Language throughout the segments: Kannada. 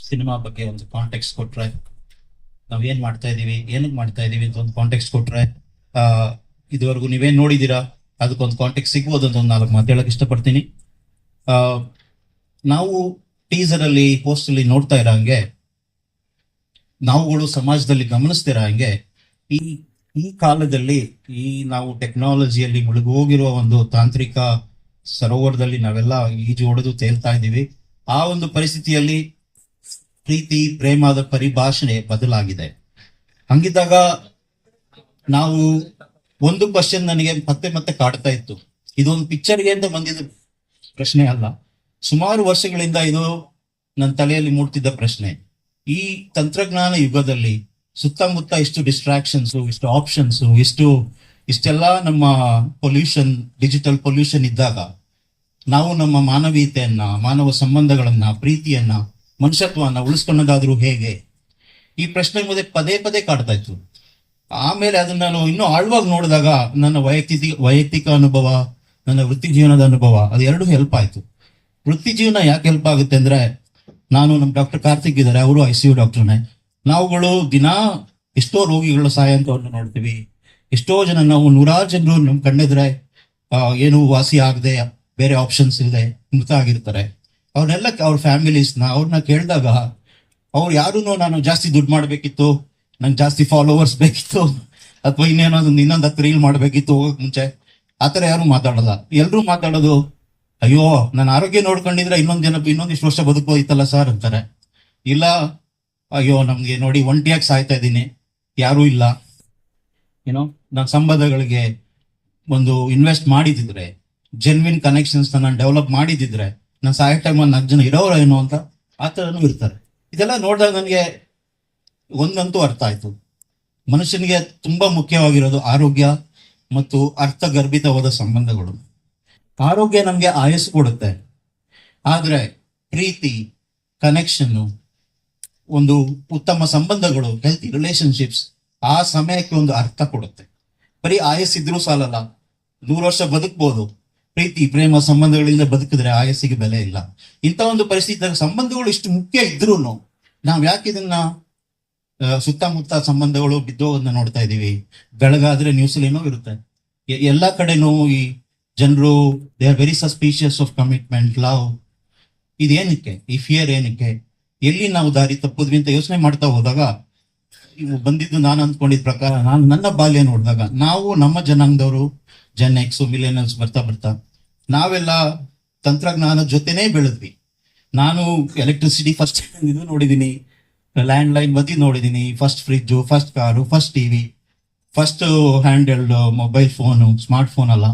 ಸಿನಿಮಾ ಬಗ್ಗೆ ಒಂದು ಕಾಂಟೆಕ್ಸ್ಟ್ ಕೊಟ್ರೆ, ನಾವ್ ಏನ್ ಮಾಡ್ತಾ ಇದೀವಿ, ಏನಕ್ಕೆ ಮಾಡ್ತಾ ಇದೀವಿ ಅಂತ ಒಂದು ಕಾಂಟೆಕ್ಸ್ಟ್ ಕೊಟ್ರೆ, ಆ ಇದುವರೆಗೂ ನೀವೇನ್ ನೋಡಿದೀರಾ ಅದಕ್ಕೊಂದು ಕಾಂಟೆಕ್ಸ್ಟ್ ಸಿಗ್ಬೋದು ಅಂತ ಒಂದು 4 ಮಾತು ಹೇಳಕ್ ಇಷ್ಟಪಡ್ತೀನಿ. ಆ ನಾವು ಟೀಸರ್ ಅಲ್ಲಿ, ಪೋಸ್ಟ್ ಅಲ್ಲಿ ನೋಡ್ತಾ ಇರೋ ಹಂಗೆ, ನಾವುಗಳು ಸಮಾಜದಲ್ಲಿ ಗಮನಿಸ್ತಿರೋ ಹಂಗೆ, ಈ ಈ ಕಾಲದಲ್ಲಿ ಈ ನಾವು ಟೆಕ್ನಾಲಜಿಯಲ್ಲಿ ಮುಳುಗೋಗಿರುವ ಒಂದು ತಾಂತ್ರಿಕ ಸರೋವರದಲ್ಲಿ ನಾವೆಲ್ಲ ಈಜು ಹೊಡೆದು ತೇಲ್ತಾ ಇದ್ದೀವಿ. ಆ ಒಂದು ಪರಿಸ್ಥಿತಿಯಲ್ಲಿ ಪ್ರೀತಿ ಪ್ರೇಮದ ಪರಿಭಾಷಣೆ ಬದಲಾಗಿದೆ. ಹಂಗಿದ್ದಾಗ ನಾವು ಒಂದು ಕ್ವಶನ್ ನನಗೆ ಮತ್ತೆ ಮತ್ತೆ ಕಾಡ್ತಾ ಇತ್ತು. ಇದೊಂದು ಪಿಕ್ಚರ್ಗೆ ಅಂತ ಬಂದಿದ್ದ ಪ್ರಶ್ನೆ ಅಲ್ಲ, ಸುಮಾರು ವರ್ಷಗಳಿಂದ ಇದು ನನ್ನ ತಲೆಯಲ್ಲಿ ಮೂಡ್ತಿದ್ದ ಪ್ರಶ್ನೆ. ಈ ತಂತ್ರಜ್ಞಾನ ಯುಗದಲ್ಲಿ ಸುತ್ತಮುತ್ತ ಇಷ್ಟು ಡಿಸ್ಟ್ರಾಕ್ಷನ್ಸ್, ಇಷ್ಟು ಆಪ್ಷನ್ಸ್, ಇಷ್ಟೆಲ್ಲ ನಮ್ಮ ಪೊಲ್ಯೂಷನ್, ಡಿಜಿಟಲ್ ಪೊಲ್ಯೂಷನ್ ಇದ್ದಾಗ ನಾವು ನಮ್ಮ ಮಾನವೀಯತೆಯನ್ನ, ಮಾನವ ಸಂಬಂಧಗಳನ್ನ, ಪ್ರೀತಿಯನ್ನ, ಮನುಷ್ಯತ್ವವನ್ನ ಉಳಿಸ್ಕೊಳ್ಳೋದಾದ್ರೂ ಹೇಗೆ? ಈ ಪ್ರಶ್ನೆ ಮುಂದೆ ಪದೇ ಪದೇ ಕಾಡ್ತಾ ಇತ್ತು. ಆಮೇಲೆ ಅದನ್ನ ನಾನು ಇನ್ನೂ ಆಳವಾಗಿ ನೋಡಿದಾಗ ನನ್ನ ವೈಯಕ್ತಿಕ ಅನುಭವ, ನನ್ನ ವೃತ್ತಿ ಜೀವನದ ಅನುಭವ, ಅದೆರಡೂ ಹೆಲ್ಪ್ ಆಯ್ತು. ವೃತ್ತಿ ಜೀವನ ಯಾಕೆ ಹೆಲ್ಪ್ ಆಗುತ್ತೆ ಅಂದ್ರೆ, ನಾನು ನಮ್ಮ ಡಾಕ್ಟರ್ ಕಾರ್ತಿಕ್ ಇದ್ದಾರೆ, ಅವರು ICU ಡಾಕ್ಟರ್ನೇ. ನಾವುಗಳು ದಿನ ಎಷ್ಟೋ ರೋಗಿಗಳ ಸಾಯಂತವನ್ನು ನೋಡ್ತೀವಿ. ಎಷ್ಟೋ ಜನ, ನಾವು 100 ಜನರು ನಮ್ ಕಣ್ಣೆದ್ರೆ ಏನು ವಾಸಿ ಆಗದೆ ಬೇರೆ ಆಪ್ಷನ್ಸ್ ಇಲ್ಲದೆ ಮೃತ ಆಗಿರ್ತಾರೆ. ಅವ್ರನ್ನೆಲ್ಲ, ಅವ್ರ ಫ್ಯಾಮಿಲೀಸ್ನ, ಅವ್ರನ್ನ ಕೇಳಿದಾಗ ಅವ್ರು ಯಾರು ನಾನು ಜಾಸ್ತಿ ದುಡ್ಡು ಮಾಡ್ಬೇಕಿತ್ತು, ನಂಗೆ ಜಾಸ್ತಿ ಫಾಲೋವರ್ಸ್ ಬೇಕಿತ್ತು, ಅಥವಾ ಇನ್ನೊಂದು 10 ರೀಲ್ ಮಾಡ್ಬೇಕಿತ್ತು ಹೋಗಕ್ ಮುಂಚೆ, ಆತರ ಯಾರು ಮಾತಾಡಲ್ಲ. ಎಲ್ರು ಮಾತಾಡೋದು, ಅಯ್ಯೋ ನನ್ನ ಆರೋಗ್ಯ ನೋಡ್ಕೊಂಡಿದ್ರೆ ಇನ್ನೊಂದಿಷ್ಟು ವರ್ಷ ಬದುಕೋಯ್ತಲ್ಲ ಸರ್ ಅಂತಾರೆ. ಇಲ್ಲ, ಅಯ್ಯೋ ನಮ್ಗೆ ನೋಡಿ ಒಂಟಿಯಾಗಿ ಸಾಯ್ತಾ ಇದ್ದೀನಿ, ಯಾರೂ ಇಲ್ಲ, ನನ್ನ ಸಂಬಂಧಗಳಿಗೆ ಒಂದು ಇನ್ವೆಸ್ಟ್ ಮಾಡಿದಿದ್ರೆ, ಜೆನ್ವಿನ್ ಕನೆಕ್ಷನ್ಸ್ ನಾನು ಡೆವಲಪ್ ಮಾಡಿದಿದ್ರೆ, ನಾನು ಸಾಯೋ ಟೈಮಲ್ಲಿ 4 ಜನ ಇರೋರು ಏನೋ ಅಂತ ಆ ಥರನೂ ಇರ್ತಾರೆ. ಇದೆಲ್ಲ ನೋಡಿದಾಗ ನನಗೆ ಒಂದಂತೂ ಅರ್ಥ ಆಯ್ತು, ಮನುಷ್ಯನಿಗೆ ತುಂಬಾ ಮುಖ್ಯವಾಗಿರೋದು ಆರೋಗ್ಯ ಮತ್ತು ಅರ್ಥಗರ್ಭಿತವಾದ ಸಂಬಂಧಗಳು. ಆರೋಗ್ಯ ನಮ್ಗೆ ಆಯಸ್ಸು ಕೊಡುತ್ತೆ, ಆದ್ರೆ ಪ್ರೀತಿ, ಕನೆಕ್ಷನ್, ಒಂದು ಉತ್ತಮ ಸಂಬಂಧಗಳು, ಹೆಲ್ತಿ ರಿಲೇಶನ್ಶಿಪ್ಸ್ ಆ ಸಮಯಕ್ಕೆ ಒಂದು ಅರ್ಥ ಕೊಡುತ್ತೆ. ಬರೀ ಆಯಸ್ಸಿದ್ರೂ ಸಾಲಲ್ಲ, 100 ವರ್ಷ ಬದುಕ್ಬೋದು. ಪ್ರೀತಿ ಪ್ರೇಮ ಸಂಬಂಧಗಳಿಂದ ಬದುಕಿದ್ರೆ ಆಯಸ್ಸಿಗೆ ಬೆಲೆ ಇಲ್ಲ. ಇಂಥ ಒಂದು ಪರಿಸ್ಥಿತಿ, ಸಂಬಂಧಗಳು ಇಷ್ಟು ಮುಖ್ಯ ಇದ್ರೂ ನಾವ್ ಯಾಕೆ ಇದನ್ನ ಸುತ್ತಮುತ್ತ ಸಂಬಂಧಗಳು ಬಿದ್ದೋಗೋದನ್ನ ನೋಡ್ತಾ ಇದೀವಿ. ಬೆಳಗಾದ್ರೆ ನ್ಯೂಸ್ ಏನೋ ಇರುತ್ತೆ, ಎಲ್ಲಾ ಕಡೆನೂ ಈ ಜನರು they are very suspicious of commitment, love. ಇದೇನಕ್ಕೆ? ಈ ಫಿಯರ್ ಏನಕ್ಕೆ? ಎಲ್ಲಿ ನಾವು ದಾರಿ ತಪ್ಪುದ್ವಿ ಅಂತ ಯೋಚನೆ ಮಾಡ್ತಾ ಹೋದಾಗ ಇವು ಬಂದಿದ್ದು, ನಾನು ಅಂದ್ಕೊಂಡಿದ್ ಪ್ರಕಾರ, ನಾನು ನನ್ನ ಬಾಲ್ಯ ನೋಡಿದಾಗ, ನಾವು ನಮ್ಮ ಜನಾಂಗದವರು, Gen X, ಮಿಲೇನಿಯಲ್ಸ್ ಬರ್ತಾ ನಾವೆಲ್ಲ ತಂತ್ರಜ್ಞಾನದ ಜೊತೆನೇ ಬೆಳೆದ್ವಿ. ನಾನು ಎಲೆಕ್ಟ್ರಿಸಿಟಿ ಫಸ್ಟ್ ಇದು ನೋಡಿದೀನಿ, ಲ್ಯಾಂಡ್ ಲೈನ್ ಬದಿ ನೋಡಿದೀನಿ, first fridge, first car, first TV, first hand held mobile phone, smart phone ಅಲ್ಲ,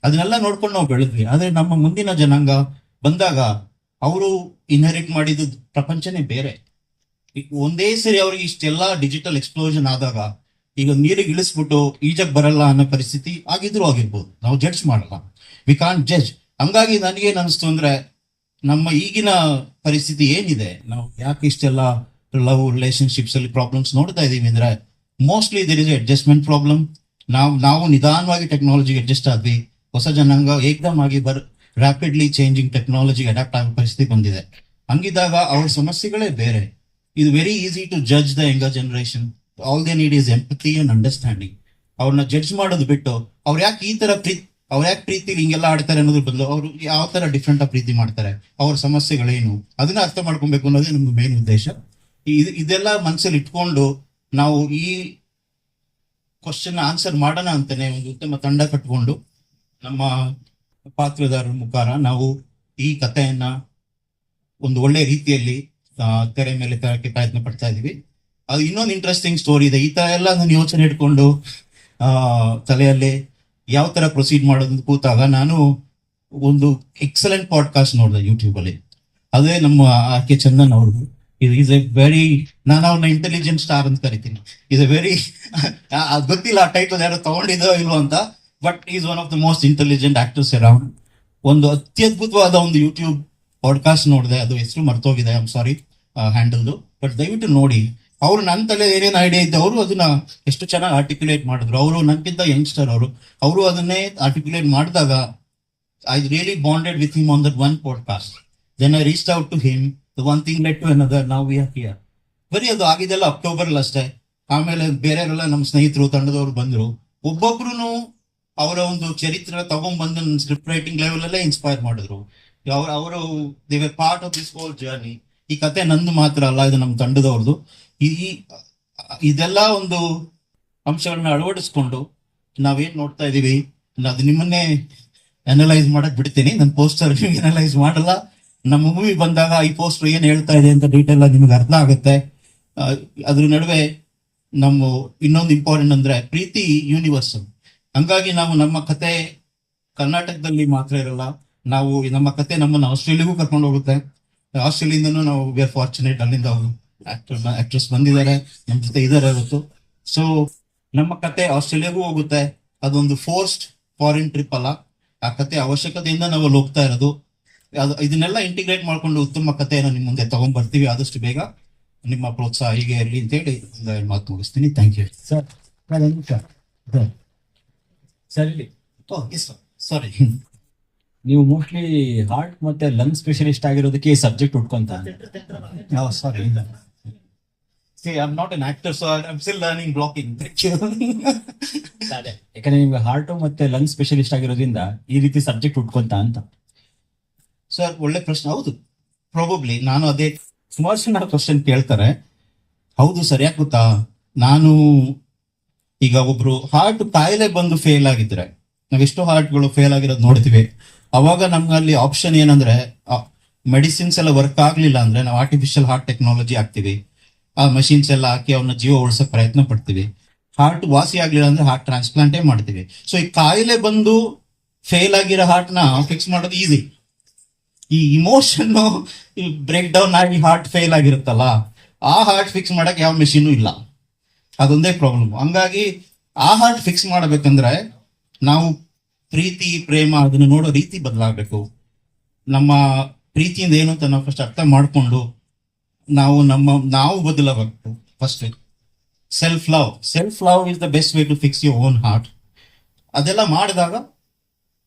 ಅದನ್ನೆಲ್ಲ ನೋಡ್ಕೊಂಡು ನಾವು ಬೆಳೆದ್ವಿ. ಆದ್ರೆ ನಮ್ಮ ಮುಂದಿನ ಜನಾಂಗ ಬಂದಾಗ ಅವರು ಇನ್ಹೆರಿಟ್ ಮಾಡಿದ ಪ್ರಪಂಚನೇ ಬೇರೆ. ಒಂದೇ ಸರಿ ಅವ್ರಿಗೆ ಇಷ್ಟೆಲ್ಲ ಡಿಜಿಟಲ್ ಎಕ್ಸ್ಪ್ಲೋಷನ್ ಆದಾಗ, ಈಗ ನೀರಿಗೆ ಇಳಿಸ್ಬಿಟ್ಟು ಈಜಕ್ ಬರಲ್ಲ ಅನ್ನೋ ಪರಿಸ್ಥಿತಿ ಆಗಿದ್ರು ಆಗಿರ್ಬೋದು. ನಾವು ಜಡ್ಜ್ ಮಾಡಲ್ಲ, ವಿ ಕಾಂಟ್ ಜಡ್ಜ್. ಹಂಗಾಗಿ ನನಗೇನ್ ಅನಿಸ್ತು ಅಂದ್ರೆ, ನಮ್ಮ ಈಗಿನ ಪರಿಸ್ಥಿತಿ ಏನಿದೆ, ನಾವು ಯಾಕೆ ಇಷ್ಟೆಲ್ಲ ಲವ್ ರಿಲೇಶನ್ಶಿಪ್ಸ್ ಅಲ್ಲಿ ಪ್ರಾಬ್ಲಮ್ಸ್ ನೋಡ್ತಾ ಇದೀವಿ ಅಂದ್ರೆ, mostly there is adjustment problem. ನಾವು ನಿಧಾನವಾಗಿ ಟೆಕ್ನಾಲಜಿಗೆ ಅಡ್ಜಸ್ಟ್ ಆದ್ವಿ. ಹೊಸ ಜನಾಂಗ ಏಕ್ದಮ್ ಆಗಿ ರ್ಯಾಪಿಡ್ಲಿ ಚೇಂಜಿಂಗ್ ಟೆಕ್ನಾಲಜಿಗೆ ಅಡಾಪ್ಟ್ ಆಗೋ ಪರಿಸ್ಥಿತಿ ಬಂದಿದೆ. ಹಂಗಿದ್ದಾಗ ಅವ್ರ ಸಮಸ್ಯೆಗಳೇ ಬೇರೆ. ಇದು very easy to judge the younger generation. All they need is empathy and understanding. ಅವ್ರನ್ನ ಜಡ್ಜ್ ಮಾಡೋದು ಬಿಟ್ಟು, ಅವ್ರು ಯಾಕೆ ಪ್ರೀತಿಲಿ ಹಿಂಗೆಲ್ಲ ಆಡ್ತಾರೆ ಅನ್ನೋದ್ರ ಬದಲು, ಅವ್ರು ಯಾವ ತರ ಡಿಫ್ರೆಂಟ್ ಆಗಿ ಪ್ರೀತಿ ಮಾಡ್ತಾರೆ, ಅವ್ರ ಸಮಸ್ಯೆಗಳೇನು, ಅದನ್ನ ಅರ್ಥ ಮಾಡ್ಕೊಬೇಕು ಅನ್ನೋದೇ ನಮ್ದು ಮೇನ್ ಉದ್ದೇಶ. ಇದೆಲ್ಲ ಮನಸ್ಸಲ್ಲಿ ಇಟ್ಕೊಂಡು ನಾವು ಈ ಕ್ವಶನ್ ಆನ್ಸರ್ ಮಾಡೋಣ ಅಂತಾನೆ ಒಂದು ಉತ್ತಮ ತಂಡ ಕಟ್ಕೊಂಡು, ನಮ್ಮ ಪಾತ್ರಧಾರರ ಮುಖಾರ ನಾವು ಈ ಕಥೆಯನ್ನ ಒಂದು ಒಳ್ಳೆ ರೀತಿಯಲ್ಲಿ ತೆರೆ ಮೇಲೆ ತರಕ್ಕೆ ಪ್ರಯತ್ನ ಪಡ್ತಾ ಇದೀವಿ. ಅದು ಇನ್ನೊಂದು ಇಂಟ್ರೆಸ್ಟಿಂಗ್ ಸ್ಟೋರಿ ಇದೆ. ಈ ತರ ಎಲ್ಲ ನಾನು ಯೋಚನೆ ಇಟ್ಕೊಂಡು ತಲೆಯಲ್ಲಿ ಯಾವ ತರ ಪ್ರೊಸೀಡ್ ಮಾಡೋದು ಕೂತಾಗ, ನಾನು ಒಂದು ಎಕ್ಸಲೆಂಟ್ ಪಾಡ್ಕಾಸ್ಟ್ ನೋಡಿದೆ ಯೂಟ್ಯೂಬ್ ಅಲ್ಲಿ. ಅದೇ ನಮ್ಮ RK ಚಂದನ್ ಅವ್ರದ್ದು. ಈಸ್ ಎ ವೆರಿ, ನಾನು ಅವ್ರನ್ನ ಇಂಟೆಲಿಜೆಂಟ್ ಸ್ಟಾರ್ ಅಂತ ಕರಿತೀನಿ. ಈಸ್ ಎ ವೆರಿ, ಗೊತ್ತಿಲ್ಲ ಆ ಟೈಟಲ್ ಯಾರು ತಗೊಂಡಿದ್ದೋ ಇಲ್ವೋ ಅಂತ, but is one of the most intelligent actors around. ಒಂದು ಅತ್ಯದ್ಭುತವಾದ ಒಂದು ಯೂಟ್ಯೂಬ್ ಪಾಡ್ಕಾಸ್ಟ್ ನೋಡಿದೆ, ಅದು ಹೆಸರು ಮರ್ತೋಗಿದೆ, ಐ ಆಮ್ ಸಾರಿ ಹ್ಯಾಂಡಲ್ದು, ಬಟ್ ದಯವಿಟ್ಟು ನೋಡಿ. ಅವ್ರು ನನ್ನ ತಲೆ ಏನೇನು ಐಡಿಯಾ ಇದ್ದೆ, ಅವರು ಅದನ್ನ ಎಷ್ಟು ಚೆನ್ನಾಗಿ ಆರ್ಟಿಕ್ಯುಲೇಟ್ ಮಾಡಿದ್ರು. ಅವರು ನನ್ಗಿಂತ ಯಂಗ್ಸ್ಟರ್, ಅವರು ಅದನ್ನೇ ಆರ್ಟಿಕ್ಯುಲೇಟ್ ಮಾಡಿದಾಗ, I really bonded with him on that one podcast. Then I reached out to him, one thing led to another, ನಾವು ವಿ ಆರ್ ಹಿಯರ್. ಬರೀ ಅದು ಆಗಿದೆಲ್ಲ ಅಕ್ಟೋಬರ್ ಅಷ್ಟೇ. ಆಮೇಲೆ ಬೇರೆಯವರೆಲ್ಲ ನಮ್ಮ ಸ್ನೇಹಿತರು ತಂಡದವ್ರು ಬಂದ್ರು, ಒಬ್ಬೊಬ್ರು ಅವರ ಒಂದು ಚರಿತ್ರೆ ತಗೊಂಡ್ಬಂದು ಸ್ಕ್ರಿಪ್ಟ್ ರೈಟಿಂಗ್ ಲೆವೆಲ್ ಅಲ್ಲೇ ಇನ್ಸ್ಪೈರ್ ಮಾಡಿದ್ರು. ಅವರು they were part of this whole journey. ಈ ಕತೆ ನಂದು ಮಾತ್ರ ಅಲ್ಲ, ಇದು ನಮ್ಮ ತಂಡದವ್ರದ್ದು. ಈ ಇದೆಲ್ಲ ಒಂದು ಅಂಶಗಳನ್ನ ಅಳವಡಿಸ್ಕೊಂಡು ನಾವೇನ್ ನೋಡ್ತಾ ಇದೀವಿ, ಅದು ನಿಮ್ಮನ್ನೇ ಅನಲೈಸ್ ಮಾಡಕ್ ಬಿಡ್ತೀನಿ. ನನ್ನ ಪೋಸ್ಟರ್ ನಿಮ್ಗೆ ಅನಲೈಸ್ ಮಾಡಲ್ಲ. ನಮ್ಮ ಮೂವಿ ಬಂದಾಗ ಈ ಪೋಸ್ಟರ್ ಏನ್ ಹೇಳ್ತಾ ಇದೆ ಅಂತ ಡೀಟೇಲ್ ಆಗಿ ನಿಮ್ಗೆ ಅರ್ಥ ಆಗುತ್ತೆ. ಅದ್ರ ನಡುವೆ ನಮ್ಮ ಇನ್ನೊಂದು ಇಂಪಾರ್ಟೆಂಟ್ ಅಂದ್ರೆ ಪ್ರೀತಿ ಯೂನಿವರ್ಸಲ್. ಹಂಗಾಗಿ ನಾವು ನಮ್ಮ ಕತೆ ಕರ್ನಾಟಕದಲ್ಲಿ ಮಾತ್ರ ಇರಲ್ಲ, ನಾವು ನಮ್ಮ ಕತೆ ನಮ್ಮನ್ನು ಆಸ್ಟ್ರೇಲಿಯಾಗೂ ಕರ್ಕೊಂಡು ಹೋಗುತ್ತೆ. ಆಸ್ಟ್ರೇಲಿಯಾದಿಂದನೂ ನಾವು ವಿ ಆರ್ ಫಾರ್ಚುನೇಟ್, ಅಲ್ಲಿಂದ ಆಕ್ಟ್ರೆಸ್ ಬಂದಿದ್ದಾರೆ, ನಮ್ಮ ಜೊತೆ ಇದಾರೆ ಇವತ್ತು. ಸೊ ನಮ್ಮ ಕತೆ ಆಸ್ಟ್ರೇಲಿಯಾಗೂ ಹೋಗುತ್ತೆ. ಅದೊಂದು ಫೋರ್ಸ್ಡ್ ಫಾರಿನ್ ಟ್ರಿಪ್ ಅಲ್ಲ, ಆ ಕತೆ ಅವಶ್ಯಕತೆಯಿಂದ ನಾವು ಅಲ್ಲಿ ಹೋಗ್ತಾ ಇರೋದು. ಇದನ್ನೆಲ್ಲ ಇಂಟಿಗ್ರೇಟ್ ಮಾಡ್ಕೊಂಡು ಉತ್ತಮ ಕಥೆಯನ್ನು ನಿಮ್ಮ ಮುಂದೆ ತಗೊಂಡ್ ಬರ್ತೀವಿ ಆದಷ್ಟು ಬೇಗ. ನಿಮ್ಮ ಪ್ರೋತ್ಸಾಹ ಹೀಗೆ ಇರಲಿ ಅಂತ ಹೇಳಿ ಮಾತು ಮುಗಿಸ್ತೀನಿ. Thank you sir. ಸರ್ ಇಲ್ಲಿ ಸಾರಿ, ನೀವು ಮೋಸ್ಟ್ಲಿ ಹಾರ್ಟ್ ಮತ್ತೆ ಲಂಗ್ ಸ್ಪೆಷಲಿಸ್ಟ್ ಆಗಿರೋದಕ್ಕೆ ಈ ಸಬ್ಜೆಕ್ಟ್ ಉಟ್ಕೊಂತ. Sorry, see I'm not an actor, so I'm still learning blocking. Thank you. ಯಾಕಂದ್ರೆ ನಿಮ್ಗೆ ಹಾರ್ಟ್ ಮತ್ತೆ ಲಂಗ್ ಸ್ಪೆಷಲಿಸ್ಟ್ ಆಗಿರೋದ್ರಿಂದ ಈ ರೀತಿ ಸಬ್ಜೆಕ್ಟ್ ಉಟ್ಕೊಂತ ಅಂತ. ಸರ್ ಒಳ್ಳೆ ಪ್ರಶ್ನೆ. ಹೌದು, ಪ್ರಾಬಬ್ಲಿ ನಾನು ಅದೇ ಸುಮಾರು ಜನ ಕ್ವಶನ್ ಕೇಳ್ತಾರೆ. ಹೌದು ಸರ್, ಯಾಕೆ ಗೊತ್ತಾ, ನಾನು ಈಗ ಒಬ್ರು ಹಾರ್ಟ್ ಕಾಯಿಲೆ ಬಂದು ಫೇಲ್ ಆಗಿದ್ರೆ, ನಾವೆಷ್ಟೋ ಹಾರ್ಟ್ಗಳು ಫೇಲ್ ಆಗಿರೋದು ನೋಡ್ತೀವಿ. ಅವಾಗ ನಮ್ಗೆ ಅಲ್ಲಿ ಆಪ್ಷನ್ ಏನಂದ್ರೆ, ಮೆಡಿಸಿನ್ಸ್ ಎಲ್ಲ ವರ್ಕ್ ಆಗ್ಲಿಲ್ಲ ಅಂದ್ರೆ ನಾವು ಆರ್ಟಿಫಿಷಿಯಲ್ ಹಾರ್ಟ್ ಟೆಕ್ನಾಲಜಿ ಹಾಕ್ತಿವಿ. ಆ ಮಷಿನ್ಸ್ ಎಲ್ಲ ಹಾಕಿ ಅವನ್ನ ಜೀವ ಉಳಿಸೋಕೆ ಪ್ರಯತ್ನ ಪಡ್ತೀವಿ. ಹಾರ್ಟ್ ವಾಸಿ ಆಗ್ಲಿಲ್ಲ ಅಂದ್ರೆ ಹಾರ್ಟ್ ಟ್ರಾನ್ಸ್ಪ್ಲಾಂಟೇ ಮಾಡ್ತೀವಿ. ಸೊ ಈ ಕಾಯಿಲೆ ಬಂದು ಫೇಲ್ ಆಗಿರೋ ಹಾರ್ಟ್ ನ ಫಿಕ್ಸ್ ಮಾಡೋದು ಈಸಿ. ಈ ಇಮೋಷನ್ ಬ್ರೇಕ್ ಡೌನ್ ಆಗಿ ಹಾರ್ಟ್ ಫೇಲ್ ಆಗಿರುತ್ತಲ್ಲ, ಆ ಹಾರ್ಟ್ ಫಿಕ್ಸ್ ಮಾಡಕ್ ಯಾವ ಮೆಷಿನು ಇಲ್ಲ. ಅದೊಂದೇ ಪ್ರಾಬ್ಲಮ್. ಹಂಗಾಗಿ ಆ ಹಾರ್ಟ್ ಫಿಕ್ಸ್ ಮಾಡಬೇಕಂದ್ರೆ ನಾವು ಪ್ರೀತಿ ಪ್ರೇಮ ಅದನ್ನ ನೋಡೋ ರೀತಿ ಬದಲಾಗಬೇಕು. ನಮ್ಮ ಪ್ರೀತಿಯಿಂದ ಏನು ಅಂತ ನಾವು ಫಸ್ಟ್ ಅರ್ಥ ಮಾಡಿಕೊಂಡು ನಾವು ಬದಲಾಗಬೇಕು. First self love is the best way to fix your own heart. ಅದೆಲ್ಲ ಮಾಡಿದಾಗ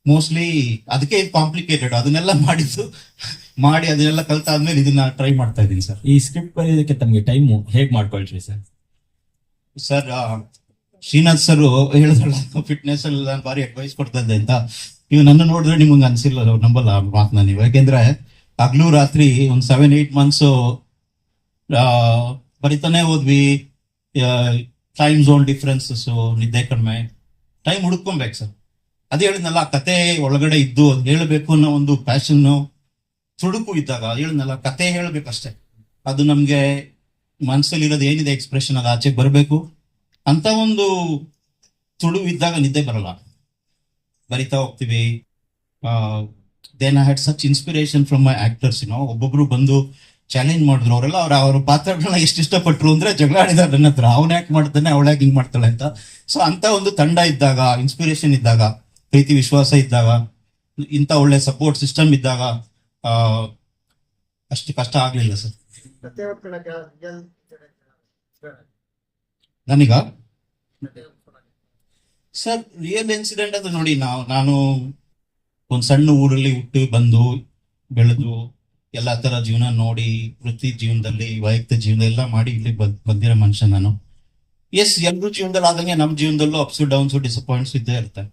ಮೋಸ್ಟ್ಲಿ ಅದಕ್ಕೆ ಕಾಂಪ್ಲಿಕೇಟೆಡ್. ಅದನ್ನೆಲ್ಲ ಮಾಡಿ ಅದನ್ನೆಲ್ಲ ಕಲ್ತಾದ್ಮೇಲೆ ಇದನ್ನ ಟ್ರೈ ಮಾಡ್ತಾ ಇದ್ದೀನಿ ಸರ್. ಈ ಸ್ಕ್ರಿಪ್ಟ್ ಬರೆಯೋದಕ್ಕೆ ತಮಗೆ ಟೈಮ್ ಹೇಗ್ ಮಾಡ್ಕೊಳ್ರಿ ಸರ್? ಸರ್ ಶ್ರೀನಾಥ್ ಸರ್ ಹೇಳಿದ್ರಲ್ಲ, ಫಿಟ್ನೆಸ್ ಅಲ್ಲಿ ನಾನು ಭಾರಿ ಅಡ್ವೈಸ್ ಕೊಡ್ತಾ ಇದ್ದೆ ಅಂತ. ನೀವು ನನ್ನ ನೋಡಿದ್ರೆ ನಿಮ್ಗೆ ಅನ್ಸಿಲ್ಲ, ನಂಬಲ್ಲ ಮಾತನ್ನ ನೀವು. ಯಾಕೆಂದ್ರೆ ಹಗ್ಲು ರಾತ್ರಿ ಒಂದು 7-8 months ಬರಿತಾನೆ ಹೋದ್ವಿ. ಟೈಮ್ ಝೋನ್ ಡಿಫ್ರೆನ್ಸಸ್, ನಿದ್ದೆ ಕಡಿಮೆ, ಟೈಮ್ ಹುಡ್ಕೊಬೇಕು ಸರ್. ಅದೇ ಹೇಳಿದ್ನಲ್ಲ, ಆ ಕತೆ ಒಳಗಡೆ ಇದ್ದು ಅದು ಹೇಳಬೇಕು ಅನ್ನೋ ಒಂದು ಪ್ಯಾಷನ್ ತುಡುಕು ಇದ್ದಾಗ ಹೇಳಿದ್ನಲ್ಲ, ಕತೆ ಹೇಳ್ಬೇಕಷ್ಟೇ. ಅದು ನಮ್ಗೆ ಮನಸ್ಸಲ್ಲಿ ಇರೋದು ಏನಿದೆ ಎಕ್ಸ್ಪ್ರೆಷನ್ ಅದು ಆಚೆಗೆ ಬರಬೇಕು ಅಂತ ಒಂದು ತುಳು ಇದ್ದಾಗ ನಿದ್ದೆ ಬರಲ್ಲ. ಬರಿತಾ ಹೋಗ್ತೀವಿ. Then I had such inspiration from my actors. ಒಬ್ಬೊಬ್ರು ಬಂದು ಚಾಲೆಂಜ್ ಮಾಡಿದ್ರು. ಅವರೆಲ್ಲ ಅವ್ರ ಪಾತ್ರಗಳನ್ನ ಎಷ್ಟು ಇಷ್ಟಪಟ್ರು ಅಂದ್ರೆ ಜಗಳ ಆಡಿದಾರೆ ನನ್ನ ಹತ್ರ, ಅವ್ನ ಯಾಕೆ ಮಾಡ್ತಾನೆ, ಅವಳ್ಯಾಕೆ ಹಿಂಗ್ ಮಾಡ್ತಾಳೆ ಅಂತ. ಸೊ ಅಂತ ಒಂದು ತಂಡ ಇದ್ದಾಗ, ಇನ್ಸ್ಪಿರೇಷನ್ ಇದ್ದಾಗ, ಪ್ರೀತಿ ವಿಶ್ವಾಸ ಇದ್ದಾಗ, ಇಂಥ ಒಳ್ಳೆ ಸಪೋರ್ಟ್ ಸಿಸ್ಟಮ್ ಇದ್ದಾಗ ಅಷ್ಟು ಕಷ್ಟ ಆಗ್ಲಿಲ್ಲ ಸರ್ ನನಗ. ಸರ್ ರಿಯಲ್ ಇನ್ಸಿಡೆಂಟ್ ಅದು ನೋಡಿ, ನಾನು ಒಂದು ಸಣ್ಣ ಊರಲ್ಲಿ ಹುಟ್ಟಿ ಬಂದು ಬೆಳೆದು ಎಲ್ಲ ತರ ಜೀವನ ನೋಡಿ, ವೃತ್ತಿ ಜೀವನದಲ್ಲಿ ವೈಯಕ್ತಿಕ ಜೀವನ ಎಲ್ಲ ಮಾಡಿ ಇಲ್ಲಿ ಬಂದಿರೋ ಮನುಷ್ಯ ನಾನು. ಎಸ್, ಎಲ್ರೂ ಜೀವನದಲ್ಲಿ ಆದಂಗೆ ನಮ್ಮ ಜೀವನದಲ್ಲೂ ಅಪ್ಸ್ ಡೌನ್ಸ್ ಡಿಸಪಾಯಿಂಟ್ಸ್ ಇದ್ದೇ ಇರುತ್ತೆ.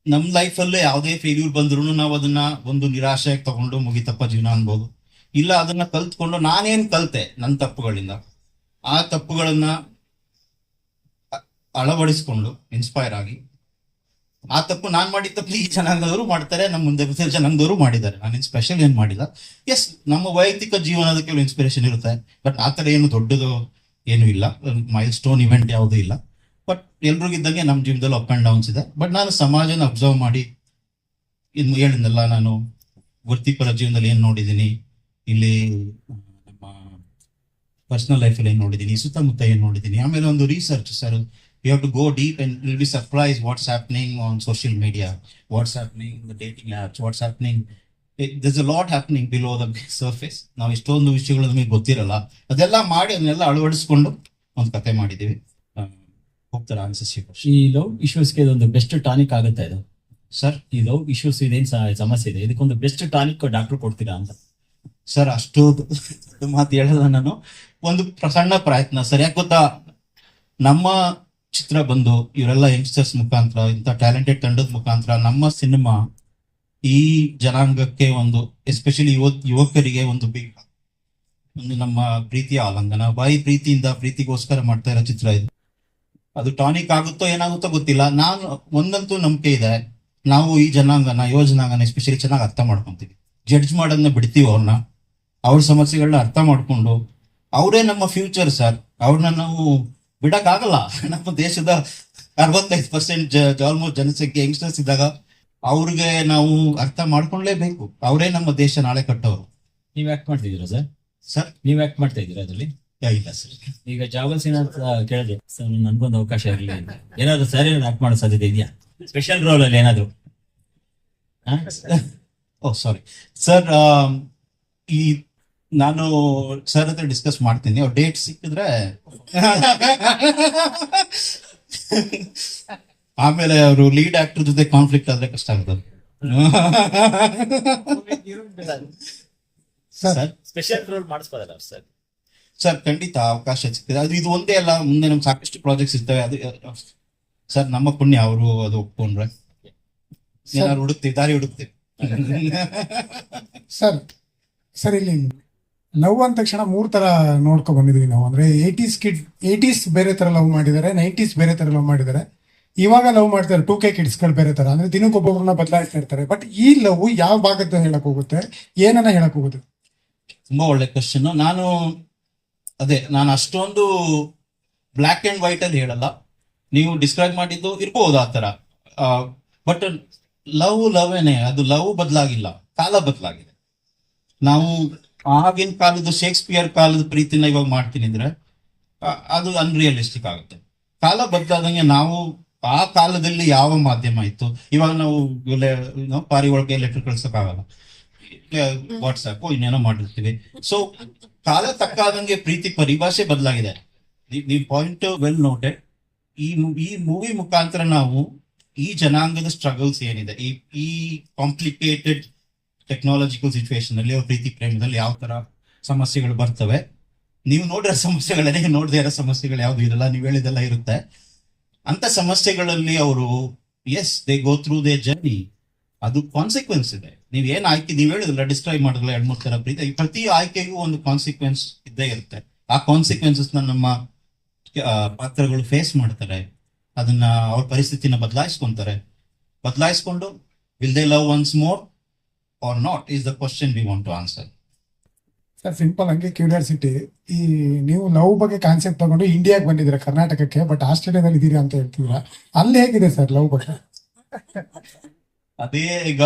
ನಮ್ಮ ಲೈಫಲ್ಲೇ ಯಾವುದೇ ಫೇಲ್ಯೂರ್ ಬಂದ್ರು ನಾವು ಅದನ್ನ ಒಂದು ನಿರಾಶೆಯಾಗಿ ತಗೊಂಡು ಮುಗಿತಪ್ಪ ಜೀವನ ಅನ್ಬೋದು. ಇಲ್ಲ, ಅದನ್ನ ಕಲ್ತ್ಕೊಂಡು ನಾನೇನ್ ಕಲ್ತೆ ನನ್ನ ತಪ್ಪುಗಳಿಂದ, ಆ ತಪ್ಪುಗಳನ್ನ ಅಳವಡಿಸ್ಕೊಂಡು ಇನ್ಸ್ಪೈರ್ ಆಗಿ, ಆ ತಪ್ಪು ನಾನ್ ಮಾಡಿದ ತಪ್ಪು ಈ ಜನಾಂಗದವರು ಮಾಡ್ತಾರೆ, ನಮ್ಮ ಮುಂದೆ ಜನಾಂಗದವರು ಮಾಡಿದ್ದಾರೆ, ನಾನೇನು ಸ್ಪೆಷಲ್ ಏನ್ ಮಾಡಿಲ್ಲ. ಎಸ್, ನಮ್ಮ ವೈಯಕ್ತಿಕ ಜೀವನದ ಕೆಲವು ಇನ್ಸ್ಪಿರೇಷನ್ ಇರುತ್ತೆ, ಬಟ್ ಆ ಥರ ಏನು ದೊಡ್ಡದು ಏನು ಇಲ್ಲ, ಮೈಲ್ ಸ್ಟೋನ್ ಇವೆಂಟ್ ಯಾವುದೂ ಇಲ್ಲ. ಬಟ್ ಎಲ್ರಿಗಿದ್ದಂಗೆ ನಮ್ಮ ಜೀವನದಲ್ಲಿ ಅಪ್ ಅಂಡ್ ಡೌನ್ಸ್ ಇದೆ. ಬಟ್ ನಾನು ಸಮಾಜನ ಅಬ್ಸರ್ವ್ ಮಾಡಿ ಇನ್ನು ಹೇಳಿದ್ನಲ್ಲ, ನಾನು ವೃತ್ತಿಪರ ಜೀವನದಲ್ಲಿ ಏನು ನೋಡಿದ್ದೀನಿ, ಇಲ್ಲಿ ನಮ್ಮ ಪರ್ಸನಲ್ ಲೈಫಲ್ಲಿ ಏನು ನೋಡಿದ್ದೀನಿ, ಸುತ್ತಮುತ್ತ ಏನು ನೋಡಿದ್ದೀನಿ. ಆಮೇಲೆ ಒಂದು research sir, you have to go deep and you'll be surprised what's happening on social media, what's happening in the dating apps, what's happening. There's a lot happening below the surface. ನಾವು ಎಷ್ಟೊಂದು ವಿಷಯಗಳು ನಮಗೆ ಗೊತ್ತಿರಲ್ಲ, ಅದೆಲ್ಲ ಮಾಡಿ ಅದನ್ನೆಲ್ಲ ಅಳವಡಿಸ್ಕೊಂಡು ಒಂದು ಕತೆ ಮಾಡಿದ್ದೀವಿ. ಹೋಗ್ತಾರೆ ಆನ್ಸರ್ಸ್. ಈ ಲವ್ ಇಶ್ಯೂಸ್ಗೆ ಇದೊಂದು ಬೆಸ್ಟ್ ಟಾನಿಕ್ ಆಗುತ್ತೆ ಇದು ಸರ್. ಈ ಲವ್ ಇಶ್ಯೂಸ್ ಇದೇನು ಸಮಸ್ಯೆ ಇದೆ, ಇದಕ್ಕೊಂದು ಬೆಸ್ಟ್ ಟಾನಿಕ್ ಡಾಕ್ಟರ್ ಕೊಡ್ತೀರಾ ಅಂತ? ಸರ್ ಅಷ್ಟು ದೊಡ್ಡ ಮಾತು ಹೇಳಲ್ಲ ನಾನು. ಒಂದು ಸಣ್ಣ ಪ್ರಯತ್ನ ಸರ್. ಯಾಕೆ ಗೊತ್ತಾ, ನಮ್ಮ ಚಿತ್ರ ಬಂದು ಇವರೆಲ್ಲ ಯಂಗ್ಸ್ಟರ್ಸ್ ಮುಖಾಂತರ, ಇಂಥ ಟ್ಯಾಲೆಂಟೆಡ್ ತಂಡದ ಮುಖಾಂತರ ನಮ್ಮ ಸಿನಿಮಾ ಈ ಜನಾಂಗಕ್ಕೆ ಒಂದು, ಎಸ್ಪೆಷಲಿ ಯುವಕರಿಗೆ ಒಂದು ಒಂದು ನಮ್ಮ ಪ್ರೀತಿಯ ಆಲಂಗನ, ಬಾಯಿ ಪ್ರೀತಿಯಿಂದ ಪ್ರೀತಿಗೋಸ್ಕರ ಮಾಡ್ತಾ ಇರೋ ಚಿತ್ರ ಇದು. ಅದು ಟಾನಿಕ್ ಆಗುತ್ತೋ ಏನಾಗುತ್ತೋ ಗೊತ್ತಿಲ್ಲ. ನಾನು ಒಂದಂತೂ ನಂಬಿಕೆ ಇದೆ, ನಾವು ಈ ಜನಾಂಗನ, ಯುವ ಜನಾಂಗನ ಎಸ್ಪೆಷಲಿ ಚೆನ್ನಾಗಿ ಅರ್ಥ ಮಾಡ್ಕೊಂತೀವಿ. ಜಡ್ಜ್ ಮಾಡೋದನ್ನ ಬಿಡ್ತೀವಿ ಅವ್ರನ್ನ. ಅವ್ರ ಸಮಸ್ಯೆಗಳನ್ನ ಅರ್ಥ ಮಾಡ್ಕೊಂಡು, ಅವರೇ ನಮ್ಮ ಫ್ಯೂಚರ್ ಸರ್. ಅವ್ರನ್ನ ನಾವು ಬಿಡಕ್ಕಾಗಲ್ಲ. ನಮ್ಮ ದೇಶದ 65% ಆಲ್ಮೋಸ್ಟ್ ಜನಸಂಖ್ಯೆ ಯಂಗ್ಸ್ಟರ್ಸ್ ಇದ್ದಾಗ ಅವ್ರಿಗೆ ನಾವು ಅರ್ಥ ಮಾಡ್ಕೊಂಡ್ಲೇಬೇಕು. ಅವರೇ ನಮ್ಮ ದೇಶ ನಾಳೆ ಕಟ್ಟೋರು. ನೀವ್ ಆಕ್ಟ್ ಮಾಡ್ತಿದ್ದೀರಾ ಸರ್? ಸರ್ ನೀವ್ ಆಕ್ಟ್ ಮಾಡ್ತಾ ಇದ್ದೀರಾ ಅದ್ರಲ್ಲಿ? ಇಲ್ಲ ಸರ್. ಈಗ ಜಾಬಲ್ ಸೀನ್ ಅಂತ ಕೇಳಿದೆ ಸರ್, ನನ್ಗೊಂದು ಅವಕಾಶ ಇರಲಿ. ಏನಾದ್ರು ಸರ್ ಏನಾದ್ರು ಆಕ್ಟ್ ಮಾಡೋ ಸಾಧ್ಯತೆ ಇದೆಯಾ? ಸ್ಪೆಷಲ್ ರೋಲ್ ಅಲ್ಲಿ ಏನಾದ್ರು? ಓ ಸಾರಿ ಸರ್, ಈ ನಾನು ಸರ್ ಹತ್ರ ಡಿಸ್ಕಸ್ ಮಾಡ್ತೀನಿ. ಅವ್ರ ಡೇಟ್ ಸಿಕ್ಕಿದ್ರೆ ಆಮೇಲೆ ಅವರು ಲೀಡ್ ಆಕ್ಟರ್ ಜೊತೆ ಕಾನ್ಫ್ಲಿಕ್ಟ್ ಆದ್ರೆ ಕಷ್ಟ ಆಗ್ತದೆ. ಸರ್ ಸ್ಪೆಷಲ್ ರೋಲ್ ಮಾಡಿಸ್ಬೋದಲ್ಲ ಸರ್? ಸರ್ ಖಂಡಿತ ಅವಕಾಶ ಸಿಗ್ತದೆ. ಅದು ಇದು ಒಂದೇ ಅಲ್ಲ, ಮುಂದೆ ನಮ್ಗೆ ಸಾಕಷ್ಟು ಪ್ರಾಜೆಕ್ಟ್ಸ್ ಇರ್ತವೆ. ಅದು ಸರ್ ನಮ್ಮ ಪುಣ್ಯ, ಅವರು ಅದು ಒಪ್ಕೊಂಡ್ರೆ ಏನಾದ್ರು ಹುಡುಕ್ತೀವಿ, ದಾರಿ ಹುಡುಕ್ತೀವಿ. ಸರ್ ಸರ್ ಇಲ್ಲಿ ಲವ್ ಅಂದ ತಕ್ಷಣ 3 ತರ ನೋಡ್ಕೊ ಬಂದಿದ್ವಿ ನಾವು. ಅಂದ್ರೆ 80s ಬೇರೆ ತರ ಲವ್ ಮಾಡಿದ್ದಾರೆ, 90s ಬೇರೆ ತರ ಲವ್ ಮಾಡಿದ್ದಾರೆ, ಇವಾಗ ಲವ್ ಮಾಡ್ತಾರೆ 2K ಕಿಡ್ಸ್ಗಳು ಬೇರೆ ತರ. ಅಂದ್ರೆ ದಿನಕ್ಕೊಬ್ಬೊಬ್ಬರನ್ನ ಬದಲಾಯಿಸ್ತಾ ಇರ್ತಾರೆ. ಬಟ್ ಈ ಲವ್ ಯಾವ ಭಾಗದ ಹೇಳಕ್ ಹೋಗುತ್ತೆ, ಏನನ್ನ ಹೇಳಕ್ ಹೋಗುತ್ತೆ? ತುಂಬಾ ಒಳ್ಳೆ ಕ್ವಶನ್. ನಾನು ಅಷ್ಟೊಂದು ಬ್ಲ್ಯಾಕ್ ಅಂಡ್ ವೈಟ್ ಅಲ್ಲಿ ಹೇಳಲ್ಲ. ನೀವು ಡಿಸ್ಕ್ರೈಬ್ ಮಾಡಿದ್ದು ಇರ್ಬೋದು ಆ ತರ. ಬಟ್ ಲವ್ನೇ ಅದು. ಲವ್ ಬದಲಾಗಿಲ್ಲ, ಕಾಲ ಬದಲಾಗಿದೆ. ನಾವು ಆಗಿನ ಕಾಲದ ಶೇಕ್ಸ್ಪಿಯರ್ ಕಾಲದ ಪ್ರೀತಿನ ಇವಾಗ ಮಾಡ್ತೀನಿ ಅಂದ್ರೆ ಅದು ಅನ್ರಿಯಲಿಸ್ಟಿಕ್ ಆಗುತ್ತೆ. ಕಾಲ ಬದಲಾದಂಗೆ ನಾವು ಆ ಕಾಲದಲ್ಲಿ ಯಾವ ಮಾಧ್ಯಮ ಇತ್ತು, ಇವಾಗ ನಾವು ಪಾರಿವಾಳಕ್ಕೆ ಲೆಟರ್ ಕಳ್ಸಕ್ಕಾಗಲ್ಲ, ವಾಟ್ಸ್ಆಪ್ ಇನ್ನೇನೋ ಮಾಡಿರ್ತೀವಿ. ಸೊ ಕಾಲ ತಕ್ಕಾದಂಗೆ ಪ್ರೀತಿ ಪರಿಭಾಷೆ ಬದಲಾಗಿದೆ. ನೀವು ಪಾಯಿಂಟ್ ವೆಲ್ ನೋಟೆಡ್. ಈ ಮೂವಿ ಮುಖಾಂತರ ನಾವು ಈ ಜನಾಂಗದ ಸ್ಟ್ರಗಲ್ಸ್ ಏನಿದೆ, ಈ ಕಾಂಪ್ಲಿಕೇಟೆಡ್ ಟೆಕ್ನಾಲಜಿಕಲ್ ಸಿಚುವೇಶನ್ ಅಲ್ಲಿ ಅವ್ರ ಪ್ರೀತಿ ಪ್ರೇಮದಲ್ಲಿ ಯಾವ ತರ ಸಮಸ್ಯೆಗಳು ಬರ್ತವೆ. ನೀವು ನೋಡಿರೋ ಸಮಸ್ಯೆಗಳೇ, ನೋಡದೇ ಇರೋ ಸಮಸ್ಯೆಗಳು ಯಾವ್ದು ಇರಲ್ಲ. ನೀವು ಹೇಳಿದೆಲ್ಲ ಇರುತ್ತೆ. ಅಂತ ಸಮಸ್ಯೆಗಳಲ್ಲಿ ಅವರು they go through they journey. ಅದು ಕಾನ್ಸಿಕ್ವೆನ್ಸ್ ಇದೆ. ನೀವ್ ಏನ್ ಆಯ್ಕೆ, ನೀವ್ ಹೇಳಿದ್ರಲ್ಲ, ಡಿಸ್ಕ್ರೈಬ್ ಮಾಡಿದ್ರಲ್ಲ 2-3 ತರ ಪ್ರೀತಿ. ಪ್ರತಿ ಆಯ್ಕೆಗೂ ಒಂದು ಕಾನ್ಸಿಕ್ವೆನ್ಸ್ ಇದ್ದೇ ಇರುತ್ತೆ. ಆ ಕಾನ್ಸಿಕ್ವೆನ್ಸಸ್ ನಮ್ಮ ಪಾತ್ರಗಳು ಫೇಸ್ ಮಾಡ್ತಾರೆ. ಅದನ್ನ ಅವ್ರ ಪರಿಸ್ಥಿತಿನ ಬದಲಾಯಿಸ್ಕೊಂಡು will they love once more or not is the question we want to answer. Sir simple ಹಂಗೆ ಕ್ಯೂರಿಯಾಸಿಟಿ, ಈ ನೀವು ಲವ್ ಬಗ್ಗೆ ಕಾನ್ಸೆಪ್ಟ್ ತಗೊಂಡು ಇಂಡಿಯಾಗೆ ಬಂದಿದ್ದೀರಾ, ಕರ್ನಾಟಕಕ್ಕೆ, ಬಟ್ ಆಸ್ಟ್ರೇಲಿಯಾದಲ್ಲಿ ಇದ್ದೀರಾ ಅಂತ ಹೇಳ್ತಿದ್ದೀರಾ. ಅಲ್ಲಿ ಹೇಗಿದೆ ಸರ್ ಲವ್ ಬಗ್ಗೆ? ಅದೇ ಈಗ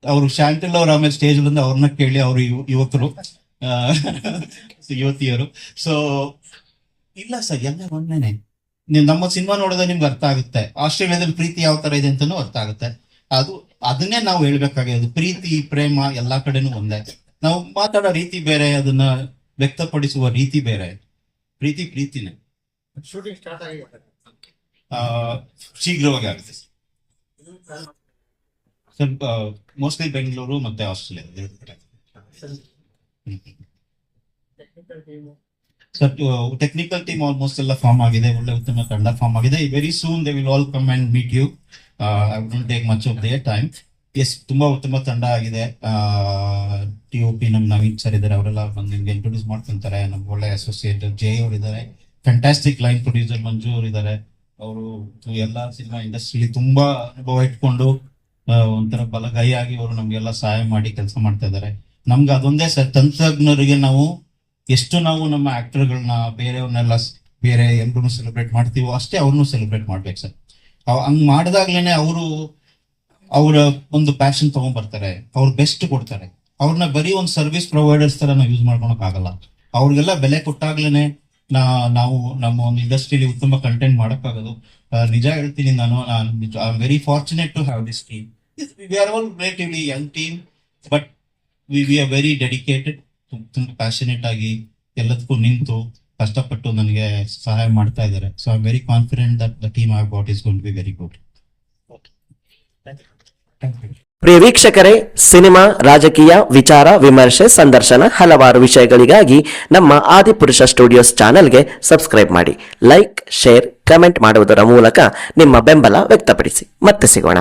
ಅವರು ಶಾಂತಿಲ್ ಅವ್ರ ಆಮೇಲೆ ಸ್ಟೇಜ್ ಬಂದು ಅವ್ರನ್ನ ಕೇಳಿ, ಅವರು ಯುವಕರು ಯುವತಿಯರು. ಸೊ ಇಲ್ಲ ಸರ್, ಎಲ್ಲ ಒಂದೇನೆ. ನೀವು ನಮ್ಮ ಸಿನಿಮಾ ನೋಡಿದ್ರೆ ನಿಮ್ಗೆ ಅರ್ಥ ಆಗುತ್ತೆ. ಆಸ್ಟ್ರೇಲಿಯಾದಲ್ಲಿ ಪ್ರೀತಿ ಯಾವ ತರ ಇದೆ ಅಂತಾನೂ ಅರ್ಥ ಆಗುತ್ತೆ. ಅದನ್ನೇ ನಾವು ಹೇಳ್ಬೇಕಾಗಿರೋದು. ಪ್ರೀತಿ ಪ್ರೇಮ ಎಲ್ಲಾ ಕಡೆನೂ ಒಂದೇ. ನಾವು ಮಾತಾಡೋ ರೀತಿ ಬೇರೆ, ಅದನ್ನ ವ್ಯಕ್ತಪಡಿಸುವ ರೀತಿ ಬೇರೆ. ಪ್ರೀತಿನೇ. ಶೂಟಿಂಗ್ ಸ್ಟಾರ್ಟ್ ಆಗಿದೆ ಶೀಘ್ರವಾಗಿ ಆಗುತ್ತೆ ಸ್ವಲ್ಪ. ಮೋಸ್ಟ್ಲಿ ಬೆಂಗಳೂರು ಮತ್ತೆ Australia. Sir technical team almost ಎಲ್ಲ ಫಾರ್ಮ್ ಆಗಿದೆ. ಒಳ್ಳೆ ಉತ್ತಮ ತಂಡ ಫಾರ್ಮ್ ಆಗಿದೆ. Very soon they will all come and meet you. I will take much of their time. Yes, ತುಂಬಾ ಉತ್ತಮ ತಂಡ ಆಗಿದೆ. TOP ನಮ್ ನವೀನ್ ಸರ್ ಇದ್ದಾರೆ, ಅವರೆಲ್ಲ ಬಂದು ನಿಮ್ಗೆ ಇಂಟ್ರೊಡ್ಯೂಸ್ ಮಾಡ್ಕೊಂತಾರೆ. ನಮ್ಗೆ ಒಳ್ಳೆ ಅಸೋಸಿಯೇಟ್ ಜೆ ಅವರು ಇದ್ದಾರೆ, ಫ್ಯಾಂಟಾಸ್ಟಿಕ್ ಲೈನ್ ಪ್ರೊಡ್ಯೂಸರ್ ಮಂಜು ಅವರು ಇದ್ದಾರೆ. ಅವರು ಎಲ್ಲ ಸಿನಿಮಾ ಇಂಡಸ್ಟ್ರಿಲಿ ತುಂಬಾ ಅನುಭವ ಇಟ್ಕೊಂಡು ಒಂಥರ ಬಲಗೈಯಾಗಿ ಅವರು ನಮ್ಗೆಲ್ಲ ಸಹಾಯ ಮಾಡಿ ಕೆಲಸ ಮಾಡ್ತಾ ಇದ್ದಾರೆ. ನಮ್ಗೆ ಅದೊಂದೇ ಸರ್, ತಂತ್ರಜ್ಞರಿಗೆ ನಾವು ಎಷ್ಟು ನಮ್ಮ ಆಕ್ಟರ್ಗಳನ್ನ ಬೇರೆಯವ್ರನ್ನೆಲ್ಲ ಬೇರೆ ಎಲ್ರು ಸೆಲೆಬ್ರೇಟ್ ಮಾಡ್ತೀವೋ ಅಷ್ಟೇ ಅವ್ರನ್ನೂ ಸೆಲೆಬ್ರೇಟ್ ಮಾಡ್ಬೇಕು ಸರ್. ಹಂಗ್ ಮಾಡಿದಾಗ್ಲೇನೆ ಅವರು ಅವರ ಒಂದು ಪ್ಯಾಷನ್ ತಗೊಂಡ್ ಬರ್ತಾರೆ, ಅವ್ರ ಬೆಸ್ಟ್ ಕೊಡ್ತಾರೆ. ಅವ್ರನ್ನ ಬರೀ ಒಂದು ಸರ್ವಿಸ್ ಪ್ರೊವೈಡರ್ಸ್ ತರ ನಾವು ಯೂಸ್ ಮಾಡ್ಕೊಳಕ್ ಆಗಲ್ಲ. ಅವ್ರಿಗೆಲ್ಲ ಬೆಲೆ ಕೊಟ್ಟಾಗ್ಲೇನೆ ನಾವು ನಮ್ಮ ಒಂದು ಇಂಡಸ್ಟ್ರಿಯಲ್ಲಿ ಉತ್ತಮ ಕಂಟೆಂಟ್ ಮಾಡಕ್ಕಾಗೋದು. ನಿಜ ಹೇಳ್ತೀನಿ, I am very fortunate to have this team. We are all relatively young team, but we are very dedicated. ತುಂಬಾ ಪ್ಯಾಷನೇಟ್ ಆಗಿ ಎಲ್ಲದಕ್ಕೂ ನಿಂತು ಕಷ್ಟಪಟ್ಟು ನನಗೆ ಸಹಾಯ ಮಾಡ್ತಾ ಇದ್ದಾರೆ. So I am very confident that the team I got is going to be very good. Thank you. ಪ್ರಿಯ ವೀಕ್ಷಕರೇ, ಸಿನಿಮಾ, ರಾಜಕೀಯ, ವಿಚಾರ, ವಿಮರ್ಶೆ, ಸಂದರ್ಶನ ಹಲವಾರು ವಿಷಯಗಳಿಗಾಗಿ ನಮ್ಮ ಆದಿಪುರುಷ ಸ್ಟುಡಿಯೋಸ್ ಚಾನೆಲ್ಗೆ ಸಬ್ಸ್ಕ್ರೈಬ್ ಮಾಡಿ. ಲೈಕ್, ಶೇರ್, ಕಮೆಂಟ್ ಮಾಡುವುದರ ಮೂಲಕ ನಿಮ್ಮ ಬೆಂಬಲ ವ್ಯಕ್ತಪಡಿಸಿ. ಮತ್ತೆ ಸಿಗೋಣ.